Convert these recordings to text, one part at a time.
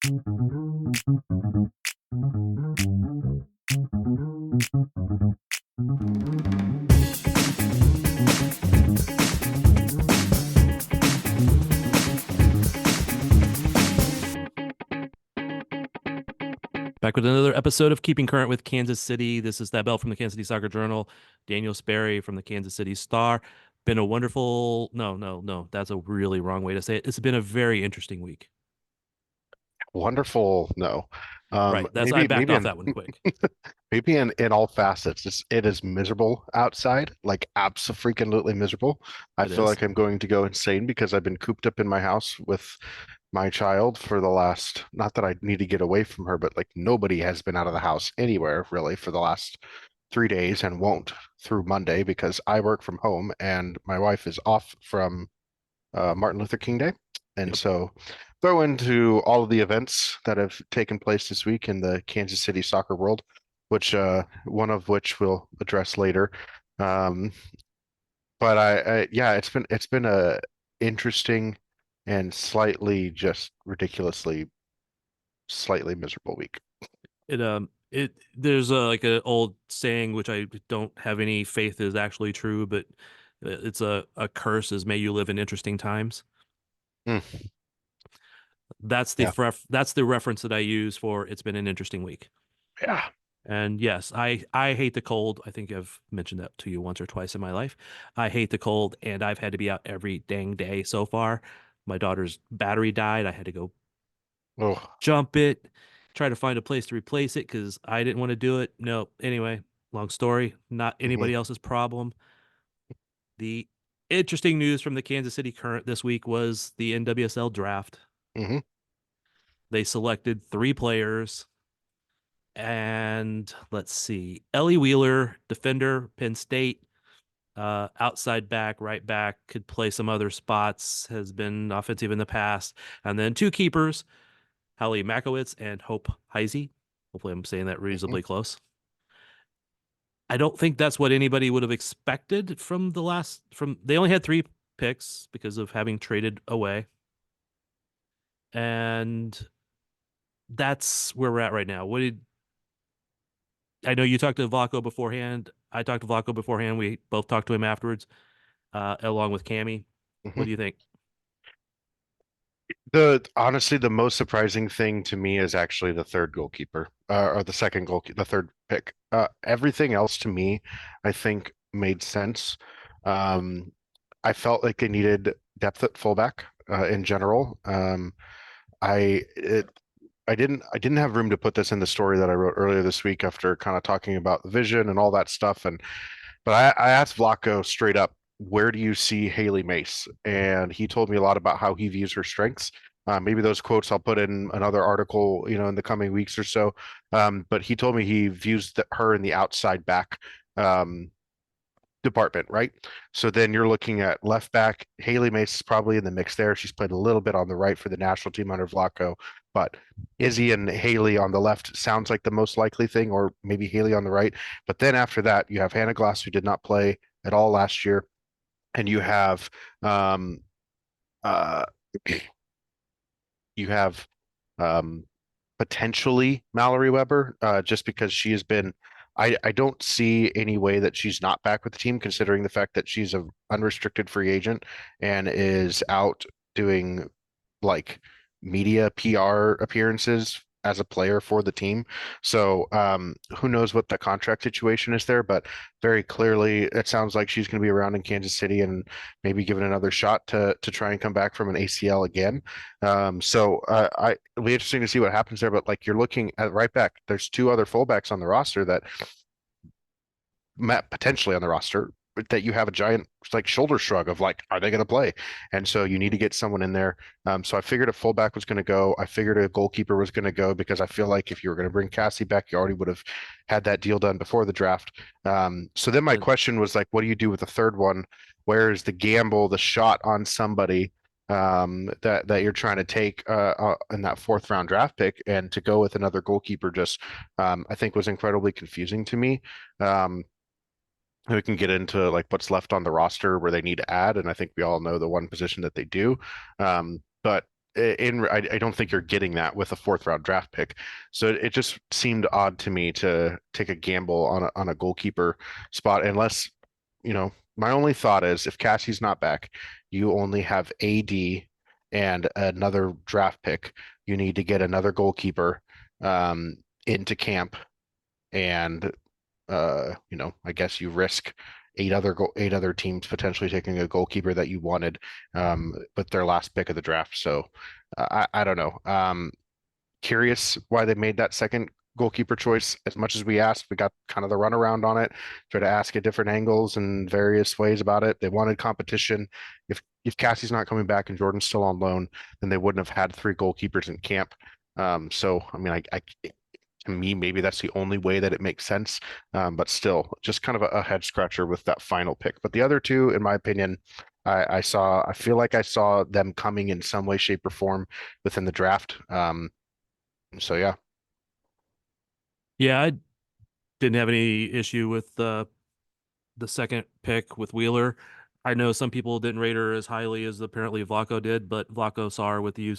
Back with another episode of Keeping Current with Kansas City. This is that bell from the Kansas City Soccer Journal, Daniel Sperry from the Kansas City Star. Been a wonderful, no, that's a really wrong way to say it. It's been a very interesting week. Wonderful. No. Right. That's I Maybe backed maybe off in that one quick. maybe in all facets. It is miserable outside, like absolutely miserable. I It feel is. like I'm going to go insane because I've been cooped up in my house with my child for the last, not that I need to get away from her, but like nobody has been out of the house anywhere really for the last 3 days and won't through Monday because I work from home and my wife is off from Martin Luther King Day. And Yep. so throw into all of the events that have taken place this week in the Kansas City soccer world, which one of which we'll address later. Um, but yeah, it's been a interesting and slightly just ridiculously slightly miserable week. It there's a like an old saying which I don't have any faith is actually true, but it's a curse is may you live in interesting times. Mm, yeah, That's the reference that I use for it's been an interesting week. yeah. And yes, I hate the cold. I think I've mentioned that to you once or twice in my life. I hate the cold, and I've had to be out every dang day so far. My daughter's battery died. I had to go Oh, jump it, try to find a place to replace it because I didn't want to do it. No, anyway, long story, not hmm anybody else's problem. The interesting news from the Kansas City Current this week was the NWSL Draft. hmm They selected three players. And let's see, Ellie Wheeler, defender, Penn State, outside back, right back, could play some other spots, has been offensive in the past. And then two keepers, Hallie Makowitz and Hope Heisey. Hopefully, I'm saying that hmm reasonably close. I don't think that's what anybody would have expected from the last. From they only had three picks because of having traded away, and that's where we're at right now. What did I know? You talked to Vlaco beforehand. I talked to Vlaco beforehand. We both talked to him afterwards, along with Cammy. What hmm do you think? The honestly, the most surprising thing to me is actually the third goalkeeper, or the second goalkeeper, the third pick. Everything else to me, I think, made sense. Um, I felt like they needed depth at fullback, in general. I it, I didn't have room to put this in the story that I wrote earlier this week after kind of talking about the vision and all that stuff. But I asked Vlaco straight up, where do you see Haley Mace? And he told me a lot about how he views her strengths. Maybe those quotes I'll put in another article, in the coming weeks or so. But he told me he views her in the outside back um, department, right? So then you're looking at left back. Haley Mace is probably in the mix there. She's played a little bit on the right for the national team under Vlaco, but Izzy and Haley on the left sounds like the most likely thing, or maybe Haley on the right. But then after that, you have Hannah Glass, who did not play at all last year, and um, uh, you have um, potentially Mallory Weber, just because she has been. I don't see any way that she's not back with the team, considering the fact that she's a unrestricted free agent and is out doing like media PR appearances as a player for the team. So who knows what the contract situation is there, but very clearly it sounds like she's going to be around in Kansas City and maybe given another shot to try and come back from an ACL again. It'll be interesting to see what happens there. But like you're looking at right back, there's two other fullbacks on the roster that potentially on the roster that you have a giant like shoulder shrug of like, are they going to play? And so you need to get someone in there. So I figured a fullback was going to go. I figured a goalkeeper was going to go because I feel like if you were going to bring Cassie back, you already would have had that deal done before the draft. So then my And question was like, what do you do with the third one? Where is the gamble, the shot on somebody that you're trying to take in that fourth round draft pick, and to go with another goalkeeper just I think was incredibly confusing to me. Um, we can get into like what's left on the roster where they need to add, and I think we all know the one position that they do. But I don't think you're getting that with a fourth round draft pick. So it just seemed odd to me to take a gamble on a goalkeeper spot unless, my only thought is if Cassie's not back, you only have AD and another draft pick. You need to get another goalkeeper into camp and I guess you risk eight other teams potentially taking a goalkeeper that you wanted with their last pick of the draft. So I don't know. Curious why they made that second goalkeeper choice. As much as we asked, we got kind of the runaround on it. Try to ask at different angles and various ways about it. They wanted competition. If Cassie's not coming back and Jordan's still on loan, then they wouldn't have had three goalkeepers in camp. So I mean, I to me, maybe that's the only way that it makes sense. But still, just kind of a head scratcher with that final pick. But the other two, in my opinion, I feel like I saw them coming in some way, shape, or form within the draft. So yeah, Yeah, I didn't have any issue with the second pick with Wheeler. I know some people didn't rate her as highly as apparently Vlaco did, but Vlaco saw her with the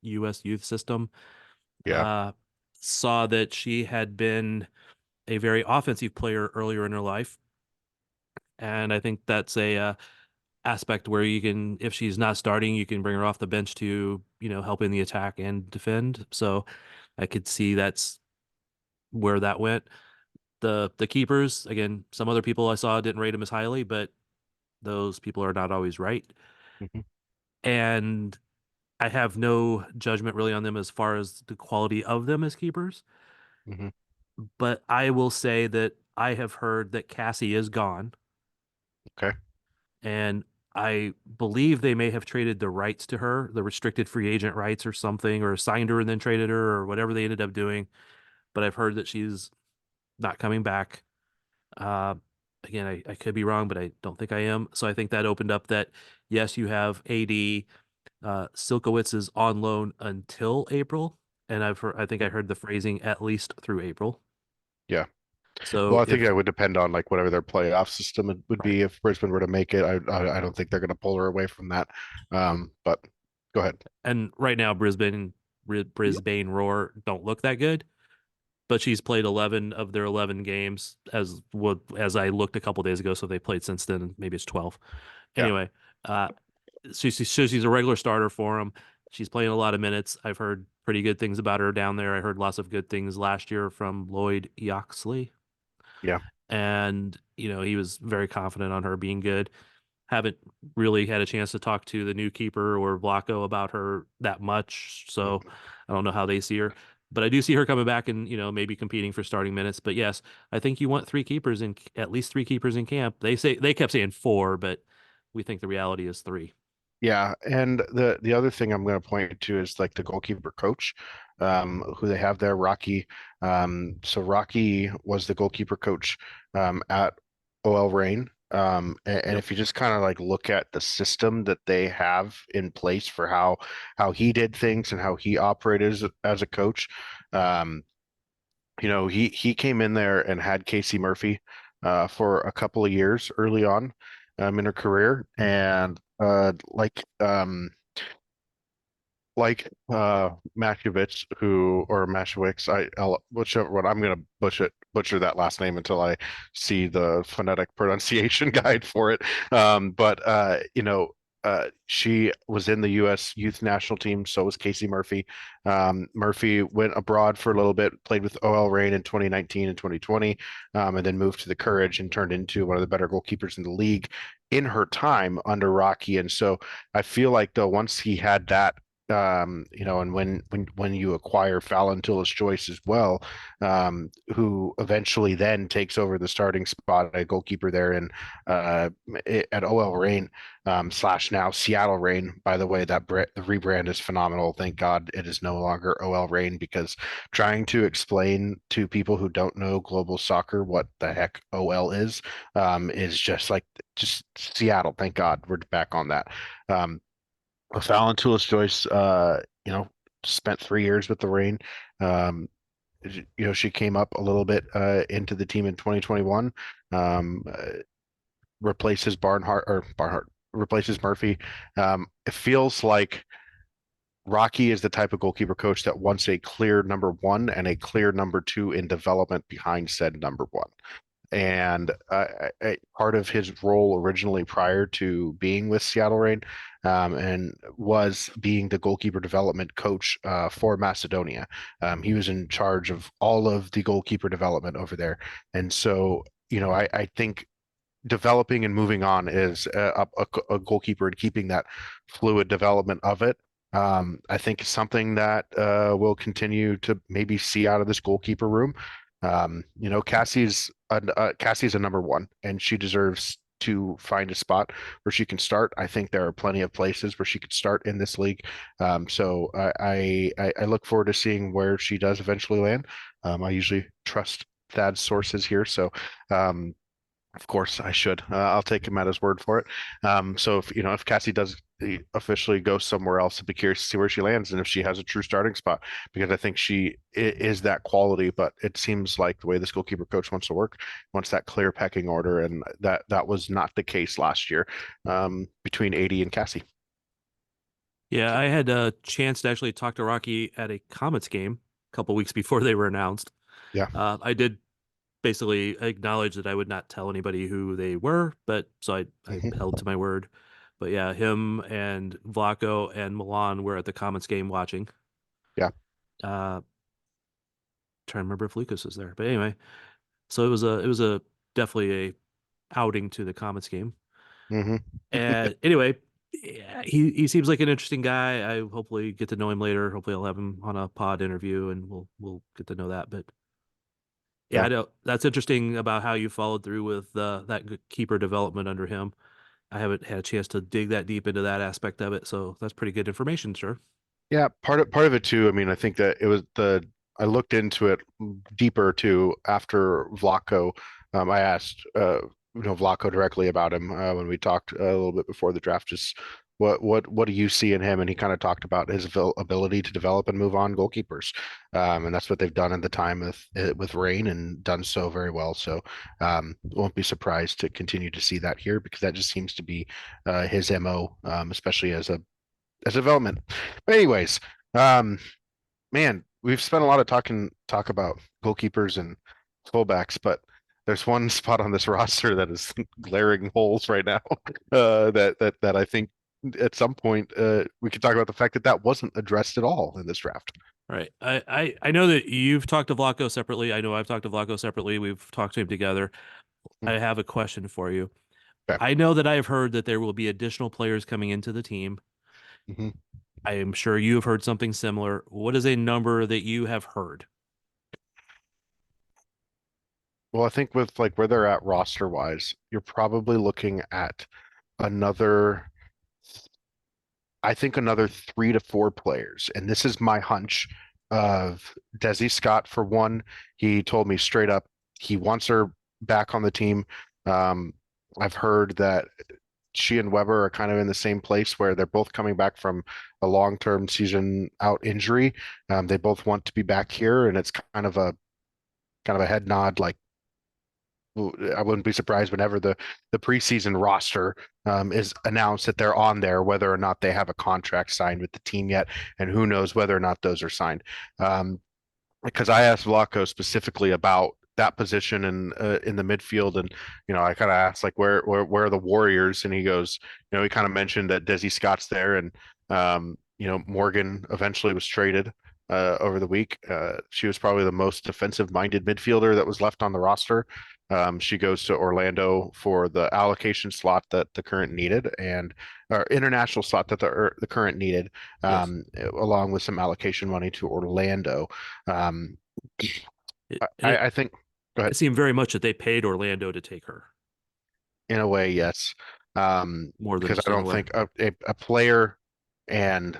U.S. youth system. yeah, Uh, saw that she had been a very offensive player earlier in her life, and I think that's a aspect where you can, if she's not starting, you can bring her off the bench to help in the attack and defend. So I could see that's where that went. The keepers, again, some other people I saw didn't rate them as highly, but those people are not always right. hmm And I have no judgment really on them as far as the quality of them as keepers. hmm But I will say that I have heard that Cassie is gone, okay, and I believe they may have traded the rights to her, the restricted free agent rights or something, or signed her and then traded her or whatever they ended up doing. But I've heard that she's not coming back. Uh, again, I could be wrong, but I don't think I am. So I think that opened up that yes, you have AD. Silkowitz is on loan until April, and I think I heard the phrasing at least through April. yeah. Well, So I think if that would depend on like whatever their playoff system would right, be if Brisbane were to make it. I don't think they're going to pull her away from that. But go ahead. and right now Brisbane Roar don't look that good, but she's played 11 of their 11 games as I looked a couple days ago. So they played since then. Maybe it's 12. Yeah, Anyway, uh, she's a regular starter for them. She's playing a lot of minutes. I've heard pretty good things about her down there. I heard lots of good things last year from Lloyd Yoxley, yeah, and he was very confident on her being good. Haven't really had a chance to talk to the new keeper or Vlaco about her that much, so mhm. I don't know how they see her. But I do see her coming back and maybe competing for starting minutes. But yes, I think you want at least three keepers in camp. They kept saying four, but we think the reality is three. Yeah, and the other thing I'm going to point to is like the goalkeeper coach, who they have there, Rocky. So Rocky was the goalkeeper coach at OL Reign. And Yep. if you just kind of like look at the system that they have in place for how he did things and how he operated as a coach, um, he came in there and had Casey Murphy for a couple of years early on in her career, and Mashkevich, who or Mashewicz, whichever one. I'm gonna butcher that last name until I see the phonetic pronunciation guide for it. But she was in the U.S. Youth National Team, so was Casey Murphy. Murphy went abroad for a little bit, played with OL Reign in 2019 and 2020, and then moved to the Courage and turned into one of the better goalkeepers in the league in her time under Rocky. And so I feel like though once he had that and when you acquire Fallon Joyce as well, who eventually then takes over the starting spot at goalkeeper there in at OL Reign slash now Seattle Reign. By the way, the rebrand is phenomenal. Thank God it is no longer OL Reign because trying to explain to people who don't know global soccer what the heck OL is just Seattle. Thank God we're back on that. Um, Fallon Joyce, spent 3 years with the Reign. Um, she came up a little bit into the team in 2021. Um, replaces Barnhart, replaces Murphy. It feels like Rocky is the type of goalkeeper coach that wants a clear number one and a clear number two in development behind said number one. And part of his role originally prior to being with Seattle Reign and was being the goalkeeper development coach for Macedonia. He was in charge of all of the goalkeeper development over there. And so, I think developing and moving on is a goalkeeper and keeping that fluid development of it. I think is something that we'll continue to maybe see out of this goalkeeper room. Cassie's a number one, and she deserves to find a spot where she can start. I think there are plenty of places where she could start in this league. So I look forward to seeing where she does eventually land. I usually trust Thad's sources here, so of course, I should. I'll take him at his word for it. So if Cassie does officially go somewhere else, I'd be curious to see where she lands and if she has a true starting spot because I think she is that quality. But it seems like the way this goalkeeper coach wants to work, wants that clear pecking order, and that was not the case last year between AD and Cassie. Yeah, I had a chance to actually talk to Rocky at a Comets game a couple weeks before they were announced. Yeah. I did basically acknowledge that I would not tell anybody who they were, but so I Hmm. held to my word. But yeah, him and Vlaco and Milan were at the Comets game watching. Yeah. Trying to remember if Lucas was there, but anyway, so it was a definitely a outing to the Comets game. Hmm. And anyway, yeah, he seems like an interesting guy. I hopefully get to know him later. Hopefully, I'll have him on a pod interview, and we'll get to know that. But yeah, Yeah. I know that's interesting about how you followed through with that keeper development under him. I haven't had a chance to dig that deep into that aspect of it, so that's pretty good information, sure. Yeah, part of it too. I mean, I think that it was the I looked into it deeper too after Vlaco. I asked Vlaco directly about him when we talked a little bit before the draft. Just what do you see in him? And he kind of talked about his ability to develop and move on goalkeepers, and that's what they've done in the time with Rain and done so very well. So won't be surprised to continue to see that here because that just seems to be his MO, especially as development. But anyways, um, man, we've spent a lot of talk about goalkeepers and fullbacks, but there's one spot on this roster that is glaring holes right now. That I think at some point we could talk about the fact that that wasn't addressed at all in this draft. Right. I know that you've talked to Vlaco separately. I know I've talked to Vlaco separately. We've talked to him together. I have a question for you. Okay. I know that I have heard that there will be additional players coming into the team. Hmm. I am sure you have heard something similar. What is a number that you have heard? Well, I think with like where they're at roster wise, you're probably looking at another I think another 3 to 4 players, and this is my hunch of Desi Scott for one. He told me straight up he wants her back on the team. Um, I've heard that she and Weber are kind of in the same place where they're both coming back from a long-term season out injury. They both want to be back here, and it's kind of a head nod, like I wouldn't be surprised whenever the preseason roster is announced that they're on there, whether or not they have a contract signed with the team yet, and who knows whether or not those are signed. Because I asked Vlaco specifically about that position in the midfield, and I kind of asked like where are the Warriors, and he goes, he kind of mentioned that Desi Scott's there, and Morgan eventually was traded over the week. She was probably the most defensive-minded midfielder that was left on the roster. She goes to Orlando for the allocation slot that the current needed, and or international slot that the current needed, Yes. along with some allocation money to Orlando. Um, And it, I think, go ahead. it seemed very much that they paid Orlando to take her In a way, yes. more than Because just I in a don't way. think a player and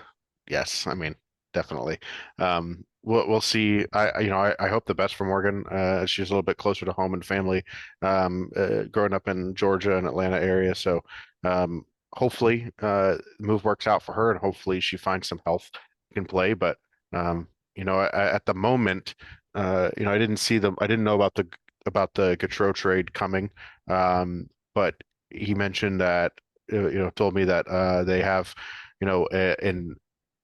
yes, I mean, definitely. We'll see. I hope the best for Morgan. She's a little bit closer to home and family, growing up in Georgia and Atlanta area. So, hopefully, the move works out for her, and hopefully she finds some health can play. But at the moment, I didn't know about the Gautreau trade coming. But he mentioned that told me that they have an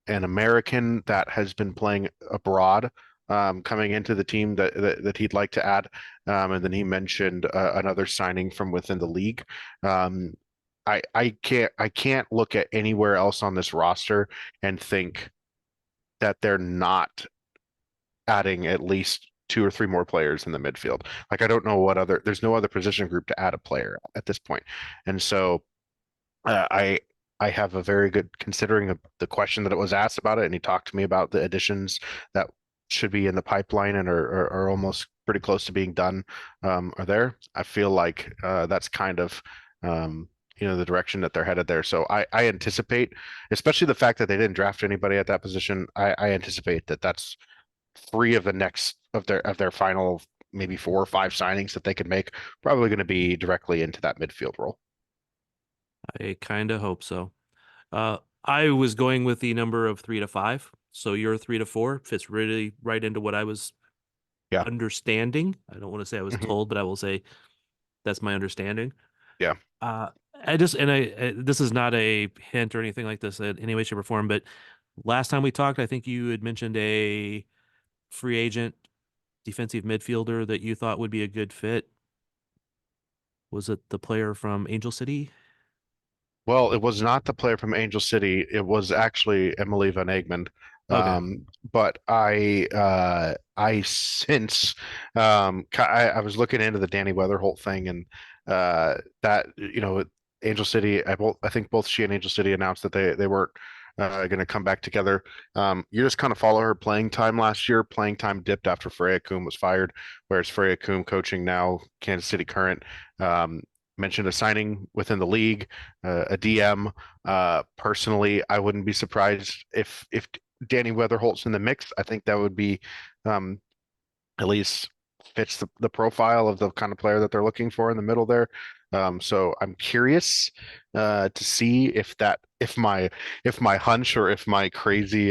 an American that has been playing abroad, coming into the team that he'd like to add. And then he mentioned another signing from within the league. Um, I can't look at anywhere else on this roster and think that they're not adding at least two or three more players in the midfield. Like I don't know what other there's no other position group to add a player at this point. And so I have a very good considering of the question that it was asked about it, and he talked to me about the additions that should be in the pipeline and are almost pretty close to being done, are there. I feel like that's kind of the direction that they're headed there. So I anticipate, especially the fact that they didn't draft anybody at that position, I anticipate that that's three of the next of their final maybe four or five signings that they could make probably going to be directly into that midfield role. I kind of hope so. I was going with the number of 3 to 5. So your 3 to 4 fits really right into what I was Yeah. understanding. I don't want to say I was Mhm. told, but I will say that's my understanding. Yeah. Uh, I just, and this is not a hint or anything like this in any way, shape, or form, but last time we talked, I think you had mentioned a free agent defensive midfielder that you thought would be a good fit. Was it the player from Angel City? Well, it was not the player from Angel City. It was actually Emily Van Egmond. Okay. But I since I was looking into the Danny Weatherholt thing, and that Angel City. I think both she and Angel City announced that they weren't going to come back together. You just kind of follow her playing time last year. Playing time dipped after Freya Coombe was fired, whereas Freya Coombe coaching now Kansas City Current. Um, Mentioned a signing within the league, a DM. Personally, I wouldn't be surprised if Danny Weatherholt's in the mix. I think that would be um, at least fits the profile of the kind of player that they're looking for in the middle there. So I'm curious to see if my hunch or if my crazy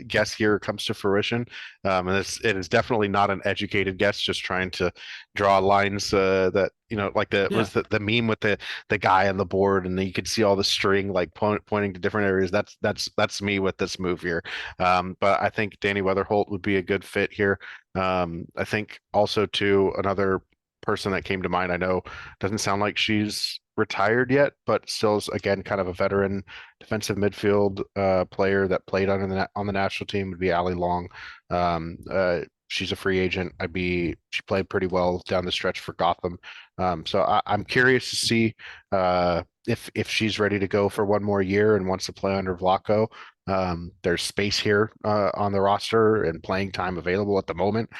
guess here comes to fruition. And it is definitely not an educated guess, just trying to draw lines that like the Yeah. was the meme with the guy on the board, and you could see all the string like pointing to different areas. That's me with this move here. But I think Danny Weatherholt would be a good fit here. I think also too another person that came to mind, I know doesn't sound like she's retired yet, but still is again kind of a veteran defensive midfield player that played on the national team would be Ali Long. She's a free agent. She played pretty well down the stretch for Gotham. So I'm curious to see if she's ready to go for one more year and wants to play under Vlaco. There's space here on the roster and playing time available at the moment.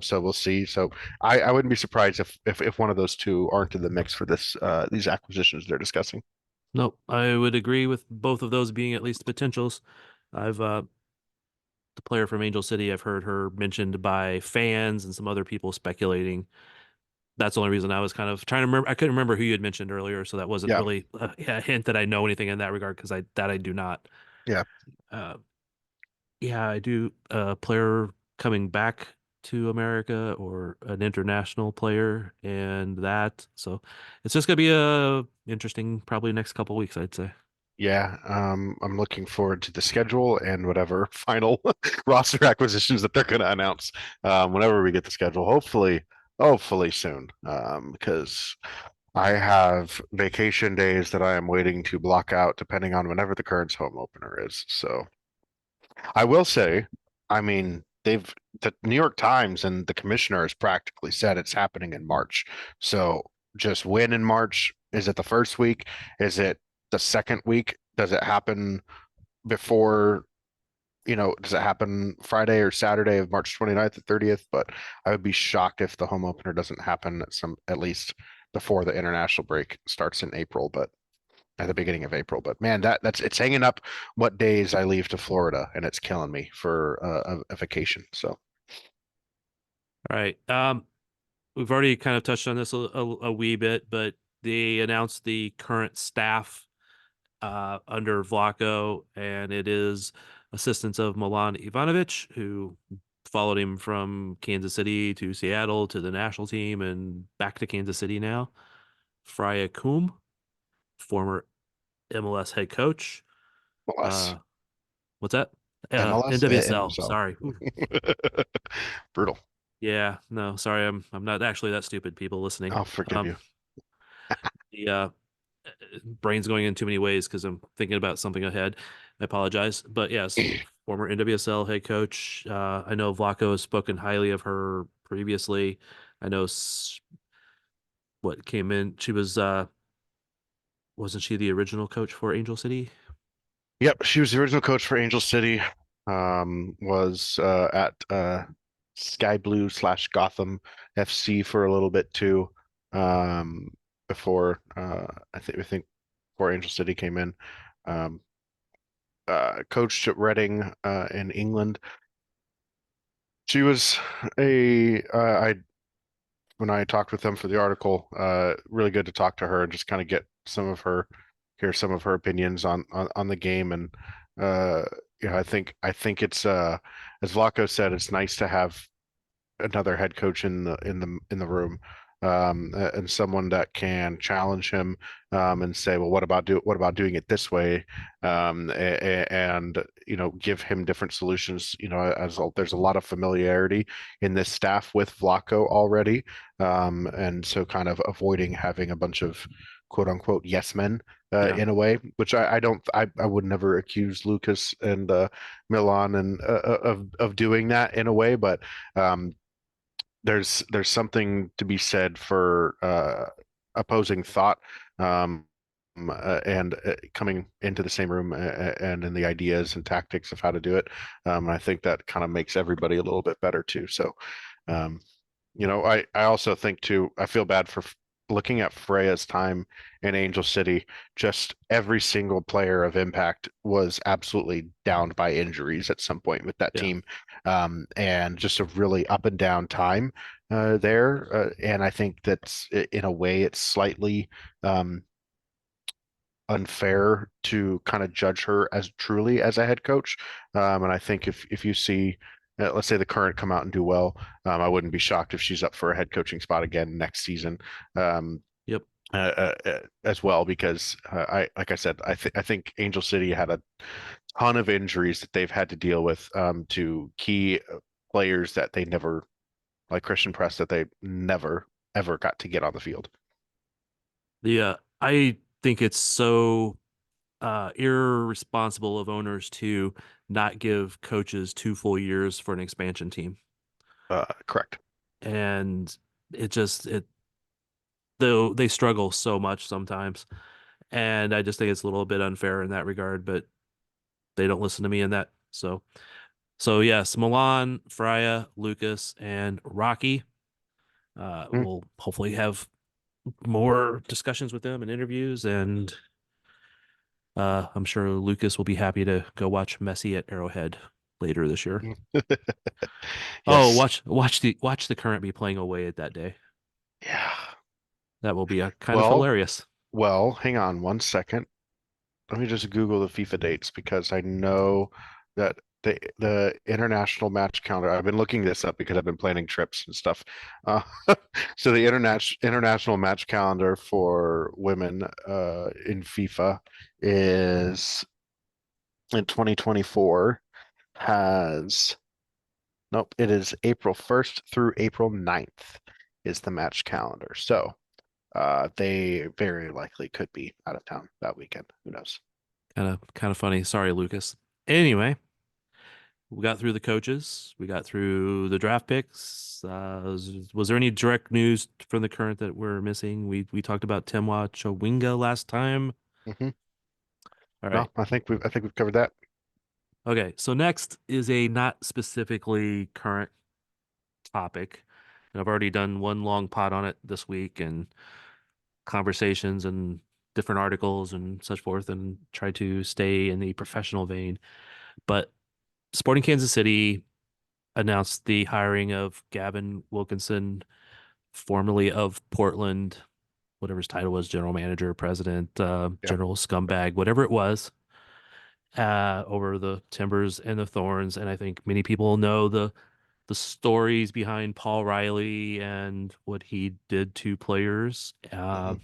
So we'll see. So I wouldn't be surprised if one of those two aren't in the mix for these acquisitions they're discussing. Nope. I would agree with both of those being at least potentials. I've the player from Angel City, I've heard her mentioned by fans and some other people speculating. That's the only reason I was kind of trying to remember. I couldn't remember who you had mentioned earlier, so that wasn't Yeah, really a hint that I know anything in that regard because I do not. yeah, Uh, yeah, I do. A player coming back to America or an international player, and that. So it's just gonna be a interesting, probably next couple weeks, I'd say. yeah. I'm looking forward to the schedule and whatever final roster acquisitions that they're going to announce whenever we get the schedule. Hopefully soon, because I have vacation days that I am waiting to block out depending on whenever the Currents home opener is. So I will say, I mean, the New York Times and the commissioner has practically said it's happening in March. So just when in March? Is it the first week? Is it the second week? Does it happen before, does it happen Friday or Saturday of March 29th or 30th? But I would be shocked if the home opener doesn't happen at least before the international break starts in April, but at the beginning of April. But man, that's it's hanging up what days I leave to Florida, and it's killing me for a vacation. So All right. We've already kind of touched on this a wee bit, but they announced the current staff under Vlaco, and it is assistants of Milan Ivanovic, who followed him from Kansas City to Seattle to the national team and back to Kansas City now. Freya Coombe, former MLS head coach. bless. Uh, what's that? MLS, NWSL. NWSL. Sorry. Ooh. Brutal. Yeah, no, sorry, I'm not actually that stupid. People listening. I'll forgive Um, you. the brain's going in too many ways because I'm thinking about something ahead. I apologize, but yes, former NWSL head coach. I know Vlaco has spoken highly of her previously. I know what came in. She was wasn't she the original coach for Angel City? Yep, she was the original coach for Angel City. Was at Sky Blue slash Gotham FC for a little bit too. Um, before I think before Angel City came in. Um, coached at Reading in England. She was I when I talked with them for the article, really good to talk to her and just kind of get hear some of her opinions on the game. And uh, I think it's as Vlaco said, it's nice to have another head coach in the room, and someone that can challenge him, and say, well, what about doing it this way, and give him different solutions. There's a lot of familiarity in this staff with Vlaco already, and so kind of avoiding having a bunch of quote unquote yes men. Yeah. In a way, which I don't, I would never accuse Lucas and Milan and of doing that in a way, but um, there's something to be said for opposing thought, and coming into the same room, and in the ideas and tactics of how to do it. And I think that kind of makes everybody a little bit better too. So, um, I also think too, I feel bad for looking at Freya's time in Angel City. Just every single player of impact was absolutely downed by injuries at some point with that Yeah. team, and just a really up and down time there. And I think that's in a way it's slightly um, unfair to kind of judge her as truly as a head coach. And I think if you see, let's say the current come out and do well, I wouldn't be shocked if she's up for a head coaching spot again next season. Um, Yep. as well, because I like I said, I think Angel City had a ton of injuries that they've had to deal with, to key players that they never, like Christian Press, that they never ever got to get on the field. I think it's so irresponsible of owners to not give coaches 2 full years for an expansion team. Correct. And it though they struggle so much sometimes. And I just think it's a little bit unfair in that regard, but they don't listen to me in that. So yes, Milan, Freya, Lucas, and Rocky. Mm. We'll hopefully have more discussions with them and interviews, and I'm sure Lucas will be happy to go watch Messi at Arrowhead later this year. Oh, Yes. watch the current be playing away at that day. Yeah. That will be kind of Well, hilarious. hang on one second. Let me just Google the FIFA dates because I know that the international match calendar. I've been looking this up because I've been planning trips and stuff. Uh, so the international match calendar for women in FIFA is in 2024 has nope, it is April 1st through April 9th is the match calendar. So they very likely could be out of town that weekend. Who knows? Kind of funny. Sorry, Lucas. Anyway, we got through the coaches. We got through the draft picks. Was there any direct news from the current that we're missing? We talked about Timwa Chawinga last time. Hmm. All No, right. I think we've covered that. Okay. So next is a not specifically current topic. And I've already done one long pod on it this week and conversations and different articles and such forth and try to stay in the professional vein. But Sporting Kansas City announced the hiring of Gavin Wilkinson, formerly of Portland, whatever his title was, general manager, president, Yeah. general scumbag, whatever it was, over the Timbers and the Thorns. And I think many people know the stories behind Paul Riley and what he did to players, Hmm.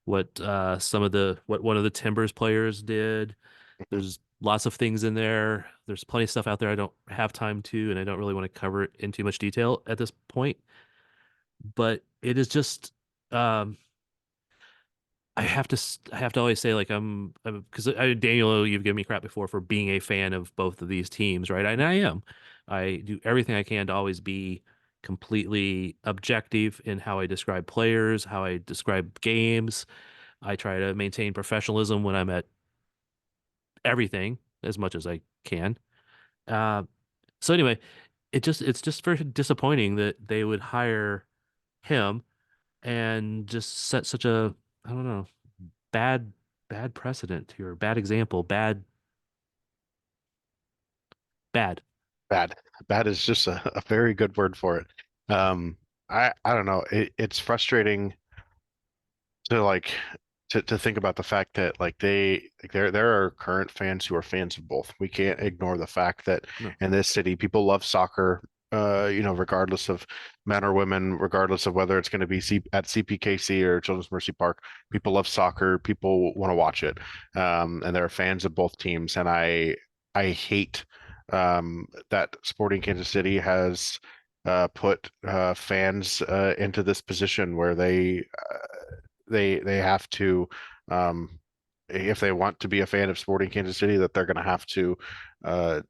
what one of the Timbers players did. There's lots of things in there. There's plenty of stuff out there I don't have time to, and I don't really want to cover it in too much detail at this point. But it is just, um, I have to always say like because Daniel, you've given me crap before for being a fan of both of these teams, right? And I am. I do everything I can to always be completely objective in how I describe players, how I describe games. I try to maintain professionalism when I'm at everything as much as I can. Uh, so anyway, it's just very disappointing that they would hire him and just set such a, I don't know, bad bad precedent here, bad example, bad. Bad. Bad is just a very good word for it. Um, I don't know. It's frustrating to like to think about the fact that like there are current fans who are fans of both. We can't ignore the fact that No. in this city people love soccer, regardless of men or women, regardless of whether it's going to be at CPKC or Children's Mercy Park. People love soccer. People want to watch it, and there are fans of both teams. And I hate that Sporting Kansas City has put fans into this position where they have to if they want to be a fan of Sporting Kansas City, that they're going to have to uh,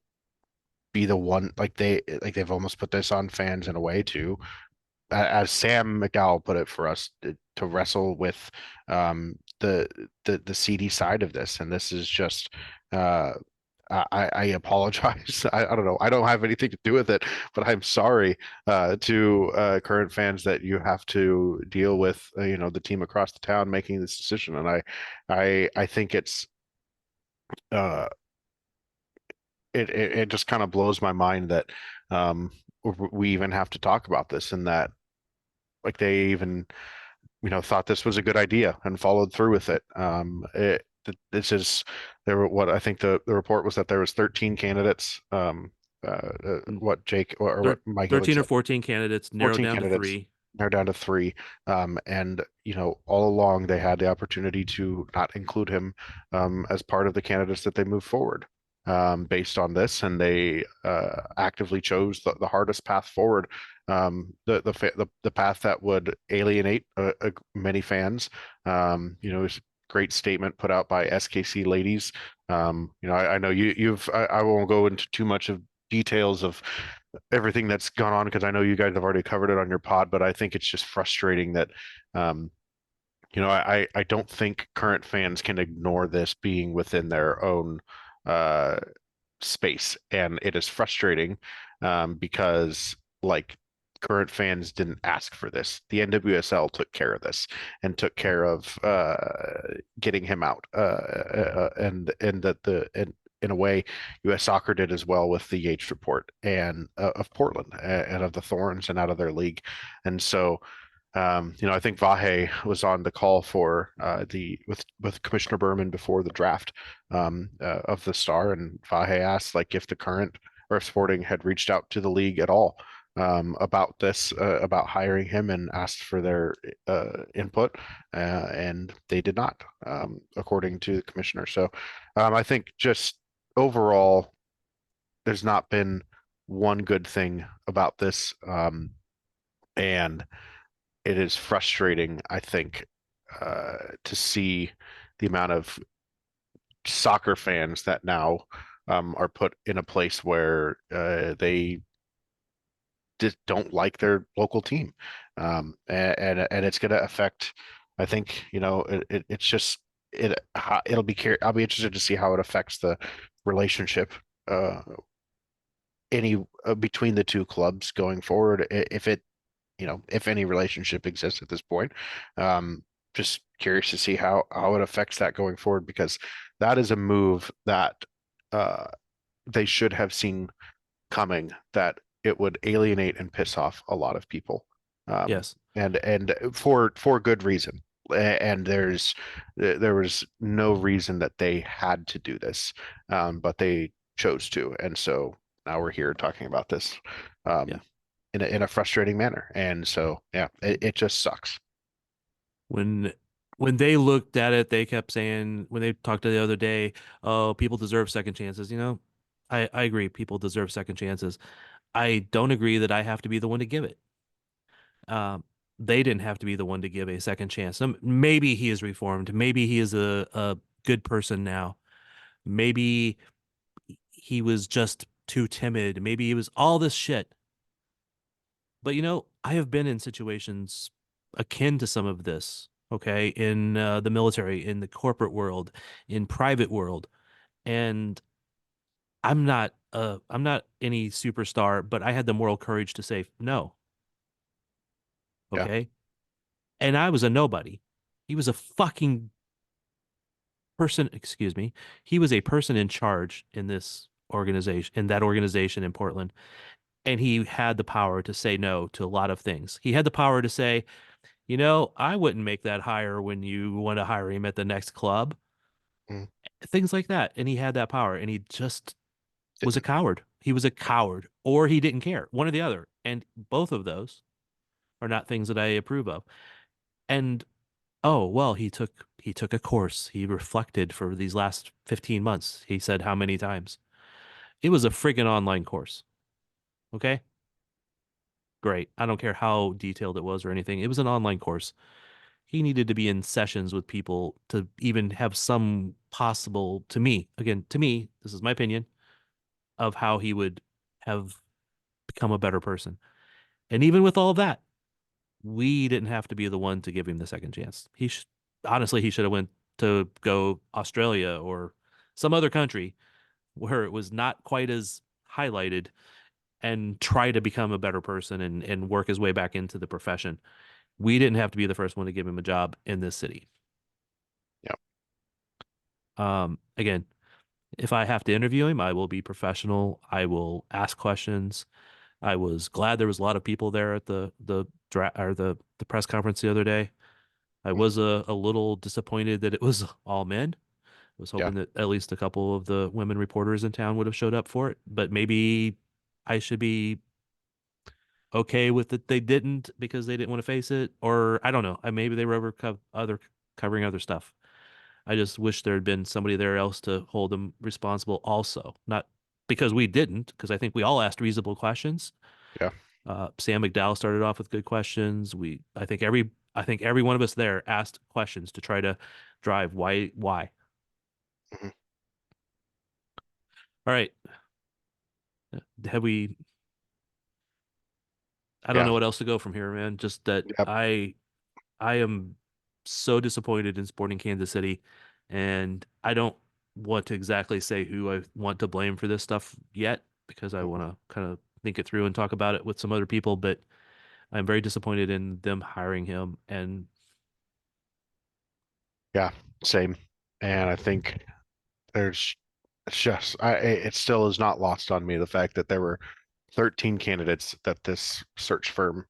be the one they've almost put this on fans in a way too, as Sam McDowell put it for us to wrestle with the the seedy side of this, and this is just uh, I apologize. I don't know. I don't have anything to do with it, but I'm sorry to current fans that you have to deal with, the team across the town making this decision. And I think uh, it just kind of blows my mind that um, we even have to talk about this, and that like they even thought this was a good idea and followed through with it. This is there were what I think the report was that there was 13 candidates. What Jake or Thir what Michael had 13 or said, 14 candidates narrowed 14 down to candidates. three. They're down to three. And all along they had the opportunity to not include him as part of the candidates that they move forward based on this, and they actively chose the hardest path forward, the path that would alienate many fans. It's a great statement put out by SKC ladies. I know I won't go into too much of details of everything that's gone on because I know you guys have already covered it on your pod, but I think it's just frustrating that um, I don't think current fans can ignore this being within their own uh, space, and it is frustrating because like current fans didn't ask for this. The NWSL took care of this and took care of getting him out, and that the and in a way, U.S. Soccer did as well with the Yates report and of Portland and of the Thorns and out of their league, and so I think Vahe was on the call for the with Commissioner Berman before the draft of the Star, and Vahe asked like if the current or if Sporting had reached out to the league at all about this, about hiring him, and asked for their input, and they did not, according to the commissioner. So I think just overall, there's not been one good thing about this, and it is frustrating, I think, to see the amount of soccer fans that now are put in a place where they just don't like their local team, and it's going to affect. I think it's just it'll be I'll be interested to see how it affects the relationship uh, any between the two clubs going forward, if it if any relationship exists at this point. Just curious to see how it affects that going forward, because that is a move that uh, they should have seen coming, that it would alienate and piss off a lot of people, Yes. and for good reason. And there was no reason that they had to do this, but they chose to, and so now we're here talking about this Yeah. um, in a frustrating manner. And so, yeah, it just sucks. When when they looked at it, they kept saying when they talked to the other day, oh, people deserve second chances. I agree, people deserve second chances. I don't agree that I have to be the one to give it. Um, they didn't have to be the one to give a second chance. Maybe he is reformed. Maybe he is a good person now. Maybe he was just too timid. Maybe he was all this shit. But I have been in situations akin to some of this, okay, in the military, in the corporate world, in private world, and I'm not any superstar, but I had the moral courage to say no, Yeah. okay? And I was a nobody. He was a fucking person, excuse me. He was a person in charge in this organization, in that organization in Portland, and he had the power to say no to a lot of things. He had the power to say, I wouldn't make that hire when you want to hire him at the next club. Mm. Things like that. And he had that power and he just was a Didn't. coward. He was a coward or he didn't care, one or the other. And both of those are not things that I approve of. And oh, well, he took a course. He reflected for these last 15 months. He said how many times. It was a friggin' online course. Okay? Great. I don't care how detailed it was or anything. It was an online course. He needed to be in sessions with people to even have some possible, to me, again, to me, this is my opinion of how he would have become a better person. And even with all that, we didn't have to be the one to give him the second chance. Honestly, he should have went to go Australia or some other country where it was not quite as highlighted and try to become a better person and work his way back into the profession. We didn't have to be the first one to give him a job in this city. Yeah. Again, if I have to interview him, I will be professional. I will ask questions. I was glad there was a lot of people there at the or the press conference the other day. I Mm. was a little disappointed that it was all men. I was Yeah. hoping that at least a couple of the women reporters in town would have showed up for it, but maybe I should be okay with it they didn't because they didn't want to face it, or I don't know. Maybe they were covering other stuff. I just wish there had been somebody there else to hold them responsible also. Not because we didn't, because I think we all asked reasonable questions. Yeah. Sam McDowell started off with good questions. I think every one of us there asked questions to try to drive why. Mhm. All right. Have we I don't Yeah. know what else to go from here, man. Just that Yep. I am so disappointed in Sporting Kansas City, and I don't want to exactly say who I want to blame for this stuff yet because I want Mhm. to kind of think it through and talk about it with some other people, but I'm very disappointed in them hiring him. And Yeah. Same. And I think there's it's just it still is not lost on me the fact that there were 13 candidates that this search firm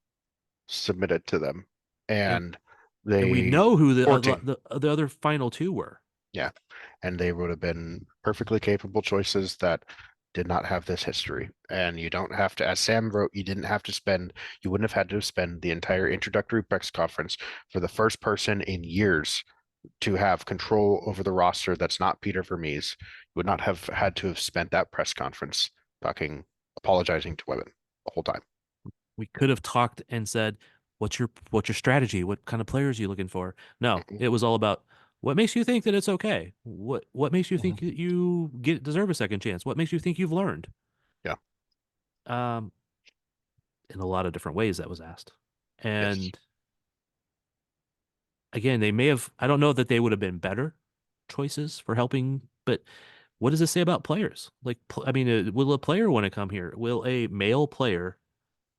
submitted to them, and and and we they know who 14. the other final two were. Yeah. And they would have been perfectly capable choices that did not have this history. And you don't have to, as Sam wrote, you wouldn't have had to spend the entire introductory press conference for the first person in years to have control over the roster that's not Peter Vermees. You would not have had to have spent that press conference apologizing to women the whole time. We could have talked and said, what's your strategy? What kind of players are you looking for?" No, Mhm. it was all about what makes you think that it's okay? What makes you think Mhm. that you deserve a second chance? What makes you think you've learned? Yeah. Um, in a lot of different ways that was asked. Yes. And again, they may have, I don't know that they would have been better choices for helping, but what does this say about players? Like, I mean, will a player want to come here? Will a male player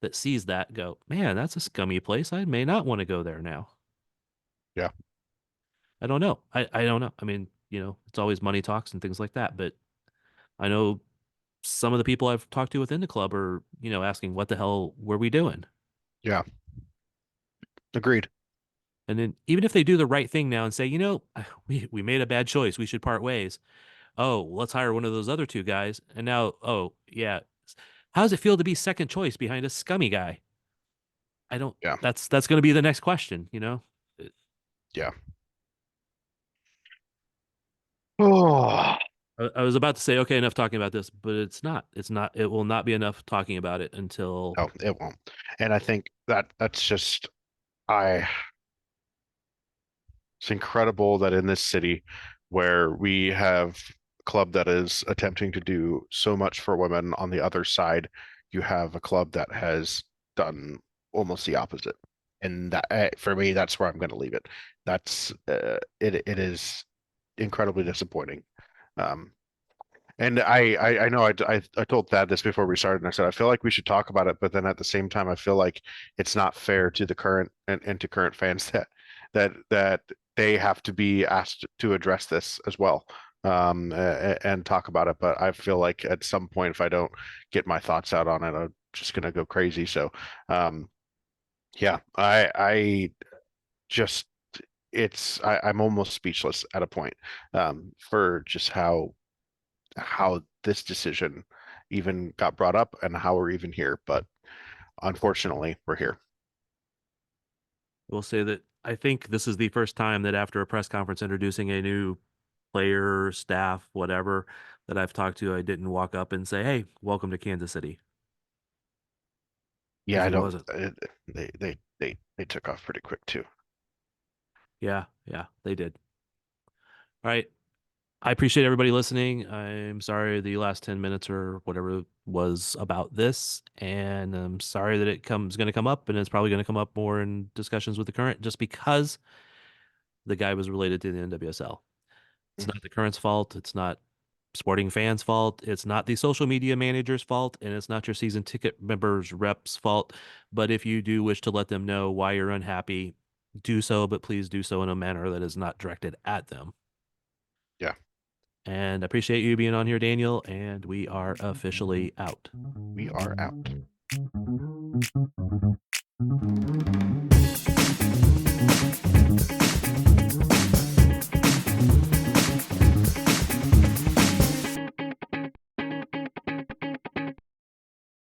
that sees that go, man, that's a scummy place. I may not want to go there now. Yeah. I don't know. I don't know. I mean, it's always money talks and things like that. But I know some of the people I've talked to within the club are, asking what the hell were we doing? Yeah. Agreed. And then even if they do the right thing now and say, we made a bad choice, we should part ways. Oh, let's hire one of those other two guys. And now, oh yeah, how does it feel to be second choice behind a scummy guy? I don't. Yeah. That's going to be the next question. Yeah. Oh, I was about to say, okay, enough talking about this, but it's not. It's not. It will not be enough talking about it until no, it won't. And I think that's just I it's incredible that in this city where we have a club that is attempting to do so much for women, on the other side, you have a club that has done almost the opposite. And that for me, that's where I'm going to leave it. That's it is incredibly disappointing. Um, and I know I told Thad this before we started, and I said I feel like we should talk about it, but then at the same time, I feel like it's not fair to the current and to current fans that they have to be asked to address this as well, and talk about it. But I feel like at some point, if I don't get my thoughts out on it, I'm just gonna go crazy. So, yeah, I just I'm almost speechless at a point, for just how this decision even got brought up and how we're even here. But unfortunately, we're here. we'll say that I think this is the first time that after a press conference introducing a new player, staff, whatever that I've talked to, I didn't walk up and say, "Hey, welcome to Kansas City," Yeah, because I he don't. wasn't. They took off pretty quick too. Yeah, yeah, they did. All right. I appreciate everybody listening. I'm sorry the last 10 minutes or whatever was about this, and I'm sorry that it comes going to come up, and it's probably going to come up more in discussions with the current just because the guy was related to the NWSL. It's not the current's fault. It's not sporting fans' fault. It's not the social media manager's fault, and it's not your season ticket members' reps' fault. But if you do wish to let them know why you're unhappy, do so, but please do so in a manner that is not directed at them. Yeah, And I appreciate you being on here, Daniel, and we are officially out. we are out.